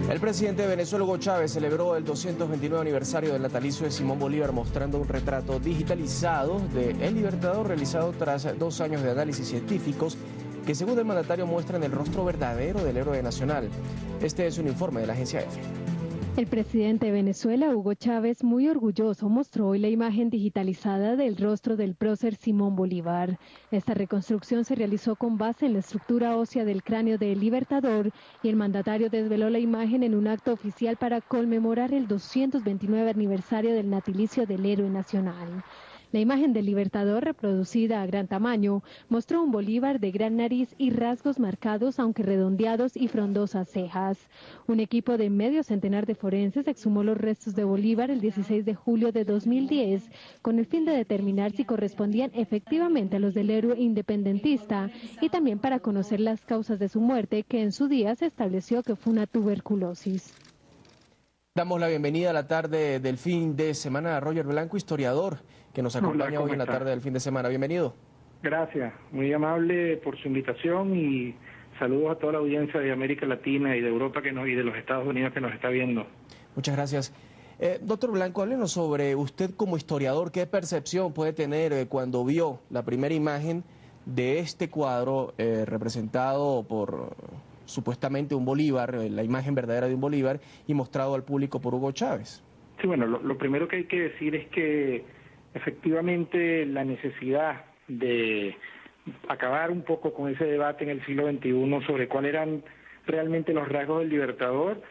El presidente de Venezuela, Hugo Chávez, celebró el 229 aniversario del natalicio de Simón Bolívar mostrando un retrato digitalizado de El Libertador realizado tras 2 años de análisis científicos que, según el mandatario, muestran el rostro verdadero del héroe nacional. Este es un informe de la agencia EFE. El presidente de Venezuela, Hugo Chávez, muy orgulloso, mostró hoy la imagen digitalizada del rostro del prócer Simón Bolívar. Esta reconstrucción se realizó con base en la estructura ósea del cráneo del Libertador y el mandatario desveló la imagen en un acto oficial para conmemorar el 229 aniversario del natalicio del héroe nacional. La imagen del Libertador, reproducida a gran tamaño, mostró un Bolívar de gran nariz y rasgos marcados, aunque redondeados, y frondosas cejas. Un equipo de medio centenar de forenses exhumó los restos de Bolívar el 16 de julio de 2010, con el fin de determinar si correspondían efectivamente a los del héroe independentista y también para conocer las causas de su muerte, que en su día se estableció que fue una tuberculosis. Damos la bienvenida a la tarde del fin de semana a Roger Blanco, historiador, que nos acompaña hoy en la tarde del fin de semana. Bienvenido. Gracias, muy amable por su invitación y saludos a toda la audiencia de América Latina y de Europa y de los Estados Unidos que nos está viendo. Muchas gracias. Doctor Blanco, háblenos sobre usted como historiador, ¿qué percepción puede tener cuando vio la primera imagen de este cuadro representado por supuestamente un Bolívar, la imagen verdadera de un Bolívar, y mostrado al público por Hugo Chávez? Sí, bueno, lo primero que hay que decir es que efectivamente la necesidad de acabar un poco con ese debate en el siglo XXI sobre cuáles eran realmente los rasgos del Libertador,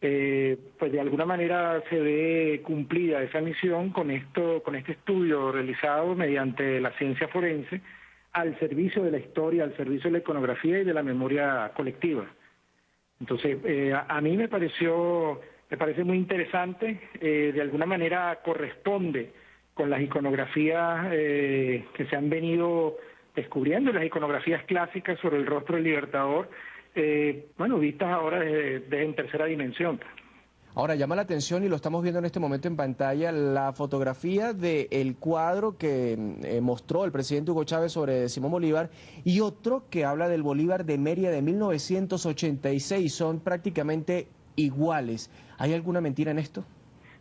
pues de alguna manera se ve cumplida esa misión con este estudio realizado mediante la ciencia forense al servicio de la historia, al servicio de la iconografía y de la memoria colectiva. Entonces, a mí me parece muy interesante, de alguna manera corresponde con las iconografías que se han venido descubriendo, las iconografías clásicas sobre el rostro del Libertador, vistas ahora desde en tercera dimensión. Ahora llama la atención, y lo estamos viendo en este momento en pantalla, la fotografía del cuadro que mostró el presidente Hugo Chávez sobre Simón Bolívar y otro que habla del Bolívar de Mérida de 1986. Son prácticamente iguales. ¿Hay alguna mentira en esto?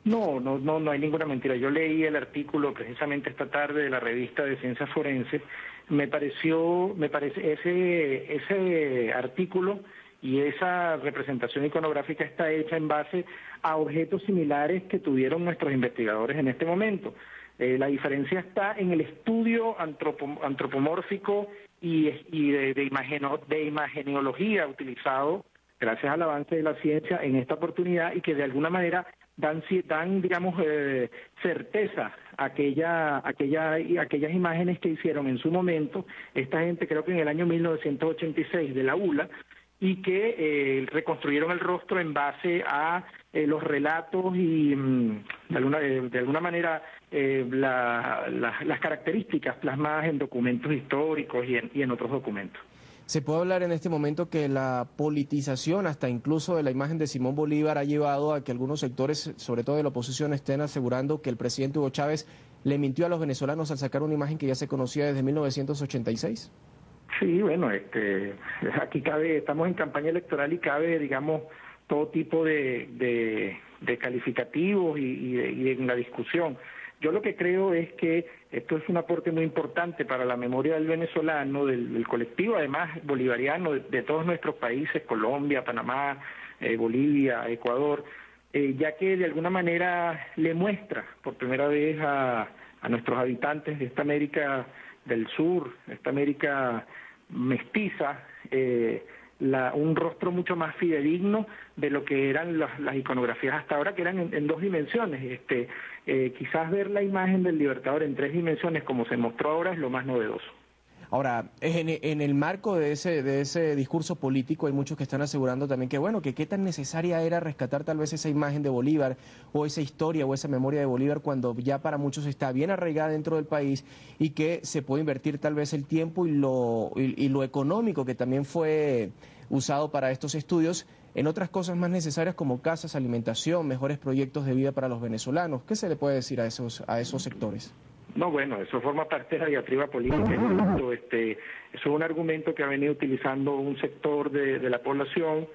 No hay ninguna mentira. Yo leí el artículo precisamente esta tarde de la revista de Ciencias Forenses. Me parece ese artículo y esa representación iconográfica está hecha en base a objetos similares que tuvieron nuestros investigadores en este momento. La diferencia está en el estudio antropomórfico y de imagenología utilizado gracias al avance de la ciencia en esta oportunidad, y que de alguna manera dan digamos, certeza a aquellas imágenes que hicieron en su momento esta gente, creo que en el año 1986, de la ULA, y que reconstruyeron el rostro en base a los relatos y de alguna manera las características plasmadas en documentos históricos y en otros documentos. ¿Se puede hablar en este momento que la politización, hasta incluso de la imagen de Simón Bolívar, ha llevado a que algunos sectores, sobre todo de la oposición, estén asegurando que el presidente Hugo Chávez le mintió a los venezolanos al sacar una imagen que ya se conocía desde 1986? Sí, bueno, aquí estamos en campaña electoral y cabe, digamos, todo tipo de calificativos y en la discusión. Yo lo que creo es que esto es un aporte muy importante para la memoria del venezolano, del colectivo, además bolivariano, de todos nuestros países, Colombia, Panamá, Bolivia, Ecuador, ya que de alguna manera le muestra por primera vez a nuestros habitantes de esta América del Sur, esta América mestiza, un rostro mucho más fidedigno de lo que eran las iconografías hasta ahora, que eran en 2 dimensiones. Quizás ver la imagen del Libertador en 3 dimensiones, como se mostró ahora, es lo más novedoso. Ahora, en el marco de ese discurso político hay muchos que están asegurando también que, bueno, que qué tan necesaria era rescatar tal vez esa imagen de Bolívar o esa historia o esa memoria de Bolívar cuando ya para muchos está bien arraigada dentro del país, y que se puede invertir tal vez el tiempo y lo económico que también fue usado para estos estudios en otras cosas más necesarias como casas, alimentación, mejores proyectos de vida para los venezolanos. ¿Qué se le puede decir a esos sectores? No, bueno, eso forma parte de la diatriba política. Eso es un argumento que ha venido utilizando un sector de la población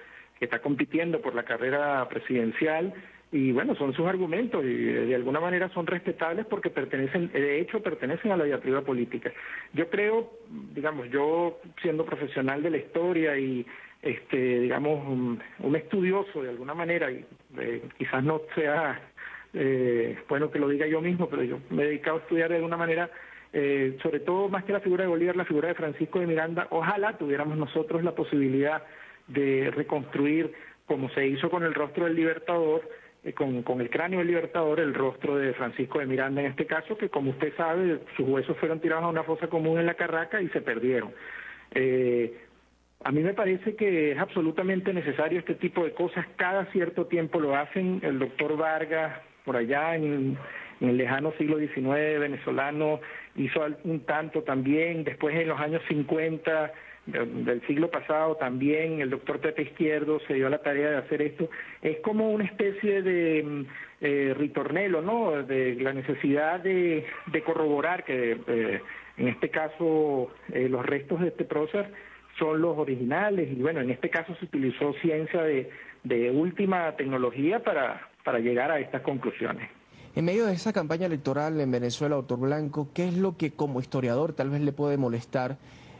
está compitiendo por la carrera presidencial. Y bueno, son sus argumentos y de alguna manera son respetables porque de hecho pertenecen a la diatriba política. Yo creo, digamos, yo siendo profesional de la historia y digamos, un estudioso de alguna manera, y quizás no sea bueno que lo diga yo mismo, pero yo me he dedicado a estudiar de alguna manera, sobre todo más que la figura de Bolívar, la figura de Francisco de Miranda. Ojalá tuviéramos nosotros la posibilidad de reconstruir, como se hizo con el rostro del Libertador, con el cráneo del Libertador, el rostro de Francisco de Miranda en este caso, que como usted sabe, sus huesos fueron tirados a una fosa común en la Carraca y se perdieron. A mí me parece que es absolutamente necesario este tipo de cosas, cada cierto tiempo lo hacen. El doctor Vargas, por allá en el lejano siglo XIX, venezolano, hizo un tanto también. Después en los años 50 del siglo pasado también el doctor Pepe Izquierdo se dio a la tarea de hacer esto. Es como una especie de ritornelo, ¿no?, de la necesidad de corroborar que en este caso los restos de este prócer son los originales, y bueno, en este caso se utilizó ciencia de última tecnología para llegar a estas conclusiones. En medio de esa campaña electoral en Venezuela, doctor Blanco, ¿qué es lo que como historiador tal vez le puede molestar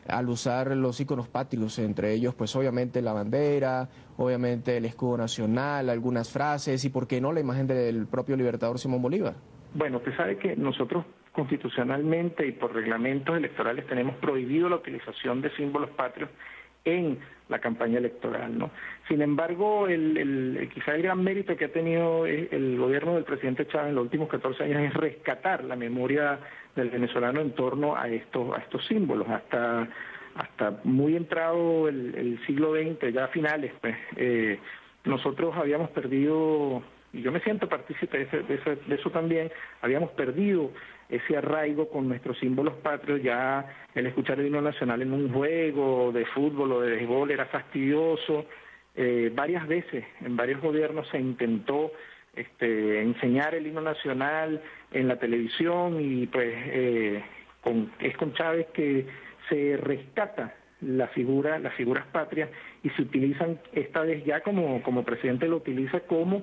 al usar los íconos patrios, entre ellos pues obviamente la bandera, obviamente el escudo nacional, algunas frases y por qué no la imagen del propio libertador Simón Bolívar? Bueno, usted sabe que nosotros constitucionalmente y por reglamentos electorales tenemos prohibido la utilización de símbolos patrios en la campaña electoral, ¿no? Sin embargo, quizá el gran mérito que ha tenido el gobierno del presidente Chávez en los últimos 14 años es rescatar la memoria del venezolano en torno a estos símbolos. Hasta muy entrado el siglo XX, ya a finales, pues, nosotros habíamos perdido, y yo me siento partícipe de eso también, habíamos perdido ese arraigo con nuestros símbolos patrios. Ya el escuchar el himno nacional en un juego de fútbol o de béisbol era fastidioso. Varias veces, en varios gobiernos se intentó enseñar el himno nacional en la televisión y pues es con Chávez que se rescata las figuras patrias y se utilizan esta vez ya como presidente lo utiliza como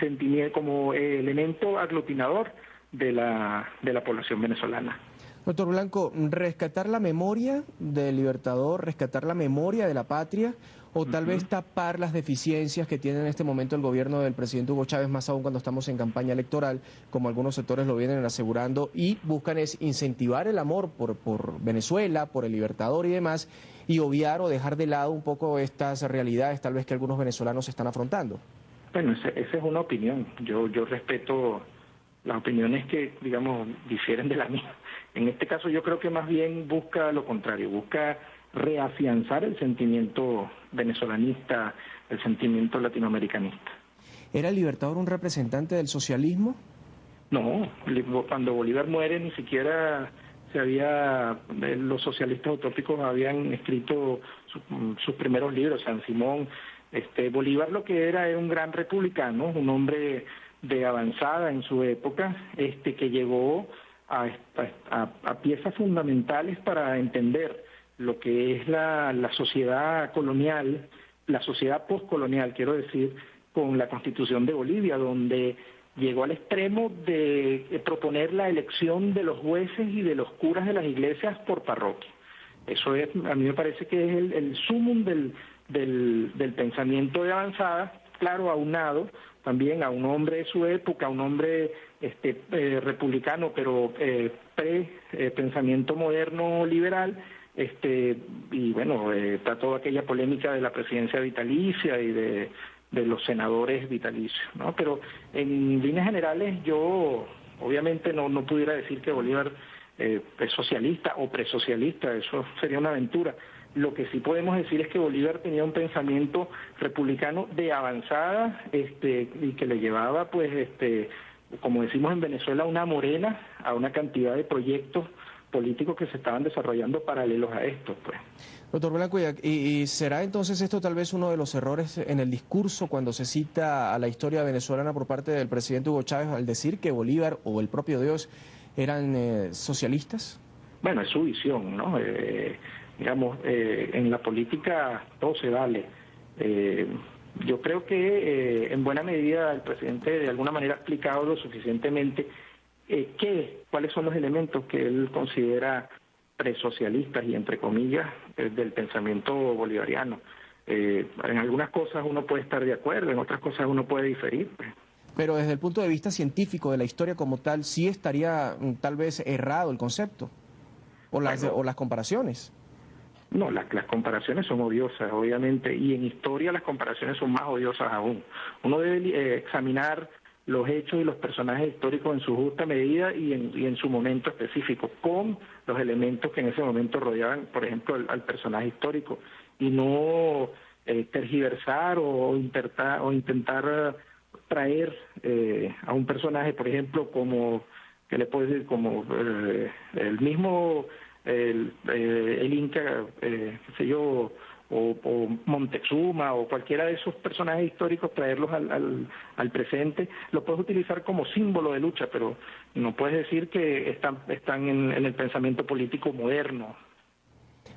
sentimiento, como elemento aglutinador de la población venezolana. Doctor Blanco, rescatar la memoria del libertador, rescatar la memoria de la patria, o tal vez tapar las deficiencias que tiene en este momento el gobierno del presidente Hugo Chávez, más aún cuando estamos en campaña electoral, como algunos sectores lo vienen asegurando, y buscan es incentivar el amor por Venezuela, por el libertador y demás, y obviar o dejar de lado un poco estas realidades tal vez que algunos venezolanos están afrontando. Bueno, esa es una opinión. Yo respeto las opiniones que, digamos, difieren de la mía. En este caso yo creo que más bien busca lo contrario, busca reafianzar el sentimiento venezolanista, el sentimiento latinoamericanista. ¿Era el libertador un representante del socialismo? No, cuando Bolívar muere ni siquiera los socialistas utópicos habían escrito sus primeros libros. San Simón, Bolívar lo que era un gran republicano, un hombre de avanzada en su época, que llegó a piezas fundamentales para entender lo que es la sociedad colonial, la sociedad postcolonial, quiero decir, con la Constitución de Bolivia, donde llegó al extremo de proponer la elección de los jueces y de los curas de las iglesias por parroquia. Eso es, a mí me parece que es el sumum del pensamiento de avanzada, claro, aunado también a un hombre de su época, un hombre republicano, pero pensamiento moderno liberal, y bueno, está toda aquella polémica de la presidencia vitalicia y de los senadores vitalicios, ¿no? Pero en líneas generales yo obviamente no pudiera decir que Bolívar es socialista o presocialista, eso sería una aventura. Lo que sí podemos decir es que Bolívar tenía un pensamiento republicano de avanzada, y que le llevaba, pues, como decimos en Venezuela, una morena a una cantidad de proyectos políticos que se estaban desarrollando paralelos a esto, pues. Doctor Blanco, ¿y será entonces esto tal vez uno de los errores en el discurso cuando se cita a la historia venezolana por parte del presidente Hugo Chávez al decir que Bolívar o el propio Dios eran socialistas? Bueno, es su visión, ¿no? Digamos, en la política todo se vale. Yo creo que en buena medida el presidente de alguna manera ha explicado lo suficientemente cuáles son los elementos que él considera presocialistas y entre comillas del pensamiento bolivariano. En algunas cosas uno puede estar de acuerdo, en otras cosas uno puede diferir. Pero desde el punto de vista científico de la historia como tal, sí estaría tal vez errado el concepto o las comparaciones. No, las comparaciones son odiosas, obviamente, y en historia las comparaciones son más odiosas aún. Uno debe examinar los hechos y los personajes históricos en su justa medida y en su momento específico, con los elementos que en ese momento rodeaban, por ejemplo, al personaje histórico, y no tergiversar o intentar traer a un personaje, por ejemplo, como, ¿qué le puedo decir? Como el mismo... el Inca, qué sé yo, o Montezuma o cualquiera de esos personajes históricos, traerlos al presente. Lo puedes utilizar como símbolo de lucha, pero no puedes decir que están en el pensamiento político moderno.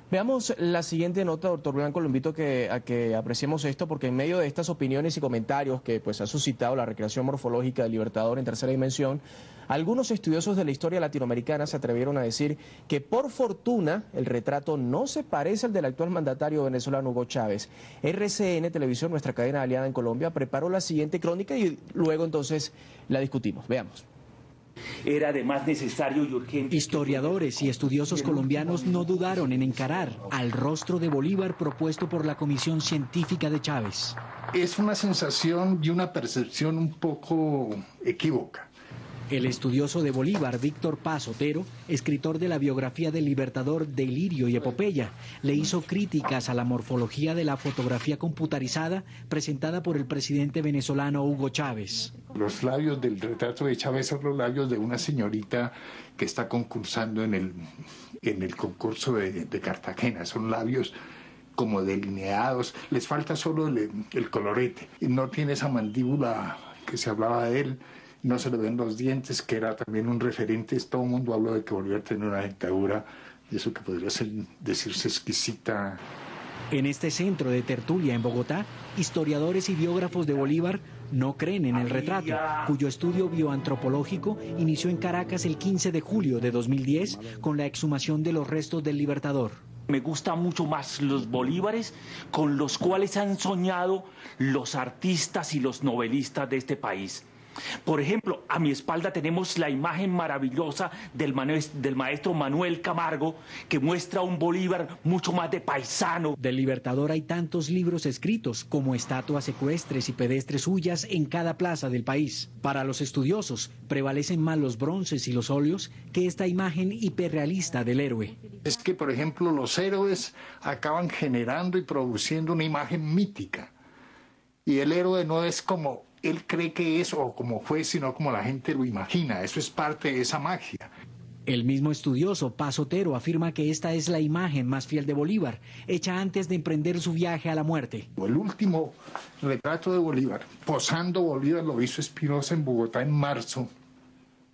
Veamos la siguiente nota, doctor Blanco. Lo invito a que apreciemos esto, porque en medio de estas opiniones y comentarios que pues ha suscitado la recreación morfológica del Libertador en tercera dimensión, algunos estudiosos de la historia latinoamericana se atrevieron a decir que por fortuna el retrato no se parece al del actual mandatario venezolano Hugo Chávez. RCN Televisión, nuestra cadena aliada en Colombia, preparó la siguiente crónica y luego entonces la discutimos. Veamos. Era además necesario y urgente. Historiadores y estudiosos colombianos no dudaron en encarar al rostro de Bolívar propuesto por la Comisión Científica de Chávez. Es una sensación y una percepción un poco equívoca. El estudioso de Bolívar, Víctor Paz Otero, escritor de la biografía del Libertador Delirio y Epopeya, le hizo críticas a la morfología de la fotografía computarizada presentada por el presidente venezolano Hugo Chávez. Los labios del retrato de Chávez son los labios de una señorita que está concursando en el concurso de Cartagena. Son labios como delineados, les falta solo el colorete. Y no tiene esa mandíbula que se hablaba de él. No se le ven los dientes, que era también un referente. Todo el mundo habló de que Bolívar tenía una dentadura, de eso que podría decirse exquisita. En este centro de tertulia en Bogotá, historiadores y biógrafos de Bolívar no creen en el retrato, cuyo estudio bioantropológico inició en Caracas el 15 de julio de 2010 con la exhumación de los restos del Libertador. Me gustan mucho más los bolívares con los cuales han soñado los artistas y los novelistas de este país. Por ejemplo, a mi espalda tenemos la imagen maravillosa del maestro Manuel Camargo, que muestra un Bolívar mucho más de paisano. Del Libertador hay tantos libros escritos como estatuas ecuestres y pedestres suyas en cada plaza del país. Para los estudiosos, prevalecen más los bronces y los óleos que esta imagen hiperrealista del héroe. Es que, por ejemplo, los héroes acaban generando y produciendo una imagen mítica. Y el héroe no es como él cree que es o como fue, sino como la gente lo imagina. Eso es parte de esa magia. El mismo estudioso Paz Otero afirma que esta es la imagen más fiel de Bolívar, hecha antes de emprender su viaje a la muerte. El último retrato de Bolívar, posando Bolívar, lo hizo Espinosa en Bogotá en marzo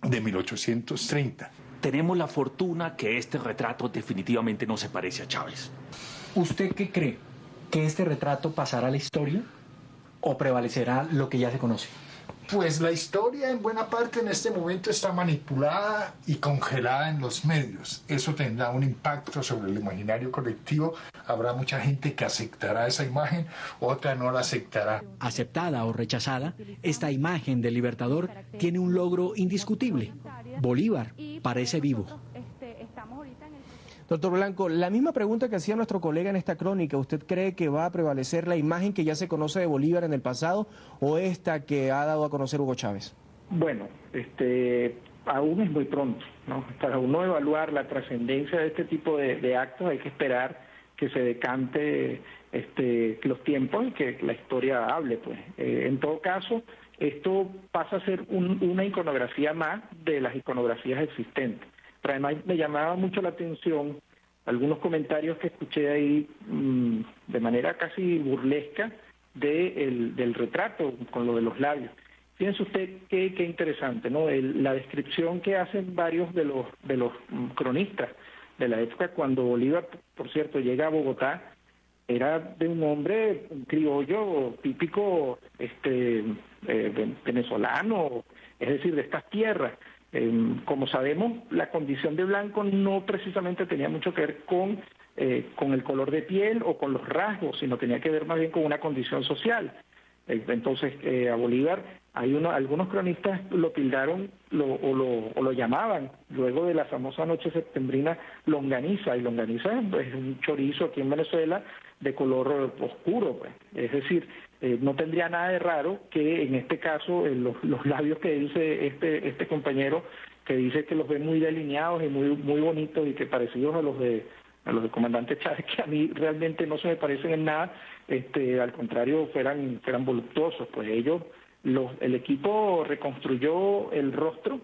de 1830. Tenemos la fortuna que este retrato definitivamente no se parece a Chávez. ¿Usted qué cree? ¿Que este retrato pasará a la historia o prevalecerá lo que ya se conoce? Pues la historia en buena parte en este momento está manipulada y congelada en los medios. Eso tendrá un impacto sobre el imaginario colectivo. Habrá mucha gente que aceptará esa imagen, otra no la aceptará. Aceptada o rechazada, esta imagen del Libertador tiene un logro indiscutible. Bolívar parece vivo. Doctor Blanco, la misma pregunta que hacía nuestro colega en esta crónica, ¿usted cree que va a prevalecer la imagen que ya se conoce de Bolívar en el pasado o esta que ha dado a conocer Hugo Chávez? Bueno, aún es muy pronto, ¿no? Para uno evaluar la trascendencia de este tipo de actos hay que esperar que se decante los tiempos y que la historia hable, pues. En todo caso, esto pasa a ser una iconografía más de las iconografías existentes. Pero además me llamaba mucho la atención algunos comentarios que escuché ahí de manera casi burlesca del retrato con lo de los labios. Fíjense usted qué interesante, ¿no? La descripción que hacen varios de los cronistas de la época cuando Bolívar, por cierto, llega a Bogotá, era de un hombre criollo típico venezolano, es decir, de estas tierras. Como sabemos, la condición de blanco no precisamente tenía mucho que ver con el color de piel o con los rasgos, sino tenía que ver más bien con una condición social. Entonces, a Bolívar, algunos cronistas lo tildaron o lo llamaban, luego de la famosa noche septembrina, longaniza, y longaniza es un chorizo aquí en Venezuela de color oscuro, pues. Es decir, no tendría nada de raro que en este caso los labios que dice este compañero, que dice que los ve muy delineados y muy bonitos y que parecidos a los de comandante Chávez, que a mí realmente no se me parecen en nada, al contrario fueran voluptuosos. Pues el equipo reconstruyó el rostro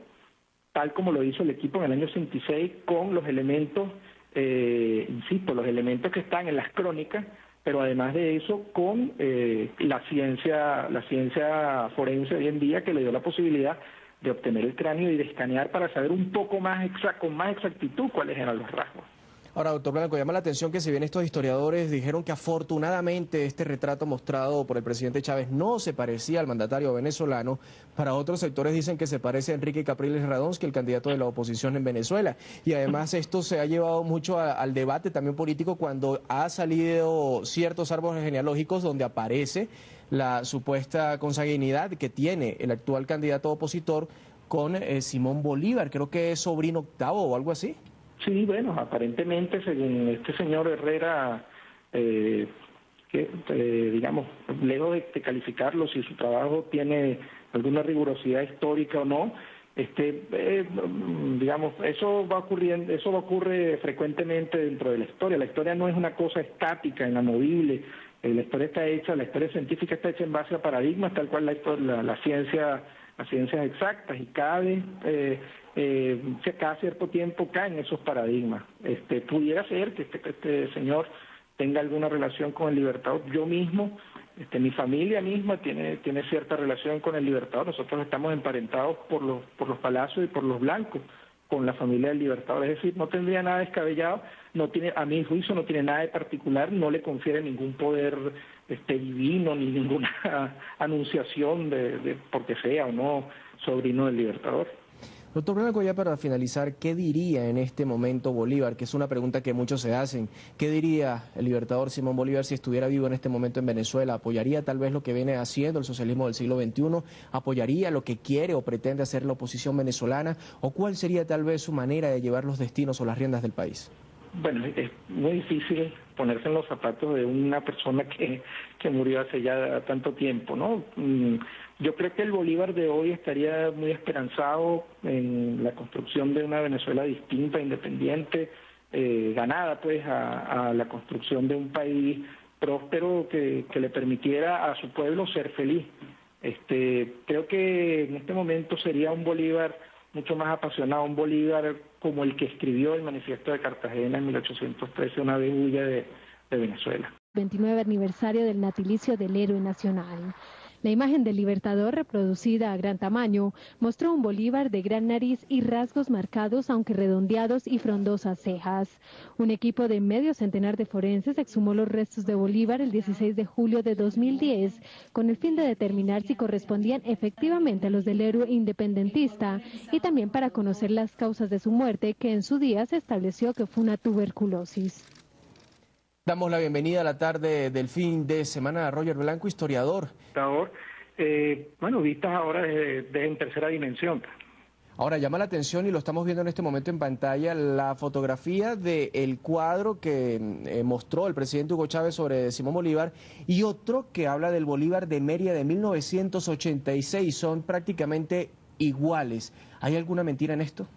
tal como lo hizo el equipo en el año 66 con los elementos, insisto, los elementos que están en las crónicas, pero además de eso con la ciencia forense hoy en día, que le dio la posibilidad de obtener el cráneo y de escanear para saber un poco más con más exactitud cuáles eran los rasgos. Ahora, doctor Blanco, llama la atención que si bien estos historiadores dijeron que afortunadamente este retrato mostrado por el presidente Chávez no se parecía al mandatario venezolano, para otros sectores dicen que se parece a Enrique Capriles Radonsky, el candidato de la oposición en Venezuela. Y además esto se ha llevado mucho al debate también político cuando ha salido ciertos árboles genealógicos donde aparece la supuesta consanguinidad que tiene el actual candidato opositor con Simón Bolívar, creo que es sobrino octavo o algo así. Sí, bueno, aparentemente, según este señor Herrera, digamos, lejos de calificarlo si su trabajo tiene alguna rigurosidad histórica o no, digamos, eso ocurre frecuentemente dentro de la historia. La historia no es una cosa estática, inamovible. La historia científica está hecha en base a paradigmas, tal cual las ciencias exactas, y cada cierto tiempo caen esos paradigmas. Pudiera ser que este señor tenga alguna relación con el Libertador. Yo mismo, mi familia misma tiene cierta relación con el Libertador. Nosotros estamos emparentados por los Palacios y por los Blancos con la familia del Libertador. Es decir, no tendría nada descabellado, a mi juicio no tiene nada de particular, no le confiere ningún poder divino ni ninguna anunciación de porque sea o no sobrino del Libertador. Doctor Blanco, ya para finalizar, ¿qué diría en este momento Bolívar? Que es una pregunta que muchos se hacen. ¿Qué diría el libertador Simón Bolívar si estuviera vivo en este momento en Venezuela? ¿Apoyaría tal vez lo que viene haciendo el socialismo del siglo XXI? ¿Apoyaría lo que quiere o pretende hacer la oposición venezolana? ¿O cuál sería tal vez su manera de llevar los destinos o las riendas del país? Bueno, es muy difícil ponerse en los zapatos de una persona que murió hace ya tanto tiempo, ¿no? Yo creo que el Bolívar de hoy estaría muy esperanzado en la construcción de una Venezuela distinta, independiente, ganada pues a la construcción de un país próspero que le permitiera a su pueblo ser feliz. Creo que en este momento sería un Bolívar mucho más apasionado, un Bolívar como el que escribió el Manifiesto de Cartagena en 1813, una vez huya de Venezuela. 29 aniversario del natalicio del héroe nacional. La imagen del Libertador, reproducida a gran tamaño, mostró un Bolívar de gran nariz y rasgos marcados, aunque redondeados, y frondosas cejas. Un equipo de medio centenar de forenses exhumó los restos de Bolívar el 16 de julio de 2010, con el fin de determinar si correspondían efectivamente a los del héroe independentista, y también para conocer las causas de su muerte, que en su día se estableció que fue una tuberculosis. Damos la bienvenida a la tarde del fin de semana a Roger Blanco, historiador. Bueno, vistas ahora en tercera dimensión. Ahora llama la atención, y lo estamos viendo en este momento en pantalla, la fotografía del cuadro que mostró el presidente Hugo Chávez sobre Simón Bolívar y otro que habla del Bolívar de Mérida de 1986. Son prácticamente iguales. ¿Hay alguna mentira en esto?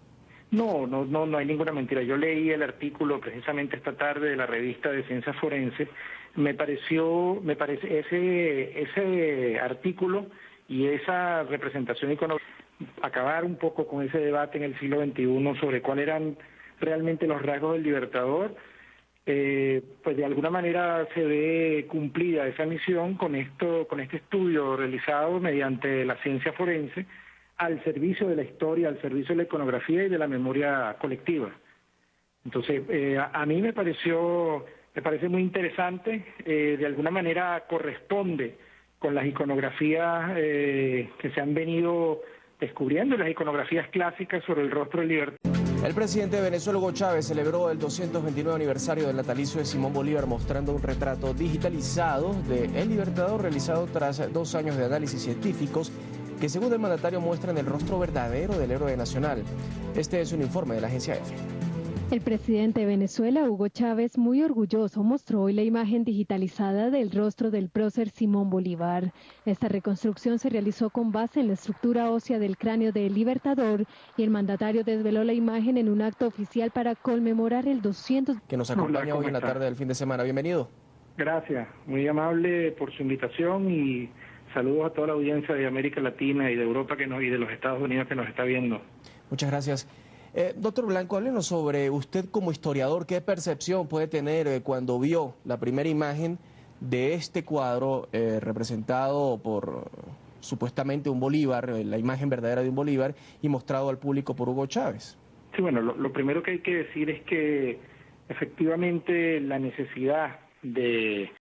No hay ninguna mentira. Yo leí el artículo precisamente esta tarde de la revista de Ciencias Forenses. Me parece ese artículo y esa representación iconográfica, acabar un poco con ese debate en el siglo XXI sobre cuáles eran realmente los rasgos del Libertador. Pues de alguna manera se ve cumplida esa misión con este estudio realizado mediante la ciencia forense, al servicio de la historia, al servicio de la iconografía y de la memoria colectiva. Entonces, a mí me pareció Me parece muy interesante, de alguna manera corresponde con las iconografías que se han venido descubriendo, las iconografías clásicas sobre el rostro del libertador. El presidente de Venezuela, Hugo Chávez, celebró el 229 aniversario del natalicio de Simón Bolívar mostrando un retrato digitalizado de El Libertador realizado tras 2 años de análisis científicos que, según el mandatario, muestran el rostro verdadero del héroe nacional. Este es un informe de la agencia EFE. El presidente de Venezuela, Hugo Chávez, muy orgulloso, mostró hoy la imagen digitalizada del rostro del prócer Simón Bolívar. Esta reconstrucción se realizó con base en la estructura ósea del cráneo del Libertador y el mandatario desveló la imagen en un acto oficial para conmemorar el 200. Que nos acompaña hoy en la tarde del fin de semana. Bienvenido. Gracias, muy amable por su invitación y saludos a toda la audiencia de América Latina y de Europa y de los Estados Unidos que nos está viendo. Muchas gracias. Doctor Blanco, háblenos sobre usted como historiador, ¿qué percepción puede tener cuando vio la primera imagen de este cuadro representado por supuestamente un Bolívar, la imagen verdadera de un Bolívar, y mostrado al público por Hugo Chávez? Sí, bueno, lo primero que hay que decir es que efectivamente la necesidad de